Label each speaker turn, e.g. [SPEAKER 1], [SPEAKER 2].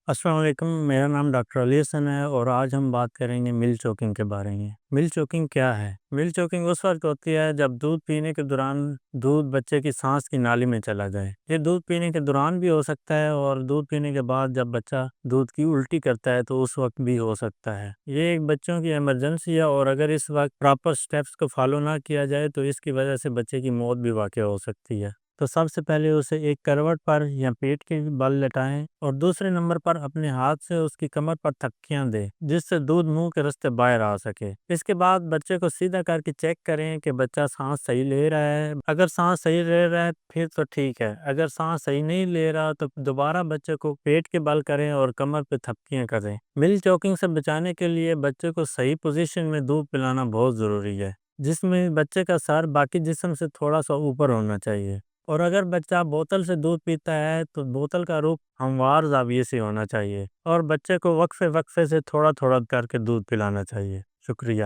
[SPEAKER 1] السلام علیکم، میرا نام ڈاکٹر علی حسن ہے اور آج ہم بات کریں گے مل چوکنگ کے بارے میں۔ مل چوکنگ کیا ہے؟ مل چوکنگ اس وقت ہوتی ہے جب دودھ پینے کے دوران دودھ بچے کی سانس کی نالی میں چلا جائے۔ یہ دودھ پینے کے دوران بھی ہو سکتا ہے اور دودھ پینے کے بعد جب بچہ دودھ کی الٹی کرتا ہے تو اس وقت بھی ہو سکتا ہے۔ یہ ایک بچوں کی ایمرجنسی ہے اور اگر اس وقت پراپر سٹیپس کو فالو نہ کیا جائے تو اس کی وجہ سے بچے کی موت بھی واقع ہو سکتی ہے۔ تو سب سے پہلے اسے ایک کروٹ پر یا پیٹ کے بل لٹائیں اور دوسرے نمبر پر اپنے ہاتھ سے اس کی کمر پر تھپکیاں دیں جس سے دودھ منہ کے راستے باہر آ سکے۔ اس کے بعد بچے کو سیدھا کر کے چیک کریں کہ بچہ سانس صحیح لے رہا ہے۔ اگر سانس صحیح لے رہا ہے پھر تو ٹھیک ہے، اگر سانس صحیح نہیں لے رہا تو دوبارہ بچے کو پیٹ کے بل کریں اور کمر پہ تھپکیاں کریں۔ مل چوکنگ سے بچانے کے لیے بچے کو صحیح پوزیشن میں دودھ پلانا بہت ضروری ہے، جس میں بچے کا سر باقی جسم سے تھوڑا سا اوپر ہونا چاہیے، اور اگر بچہ بوتل سے دودھ پیتا ہے تو بوتل کا رخ ہموار زاویے سے ہونا چاہیے اور بچے کو وقفے وقفے سے تھوڑا تھوڑا کر کے دودھ پلانا چاہیے۔ شکریہ۔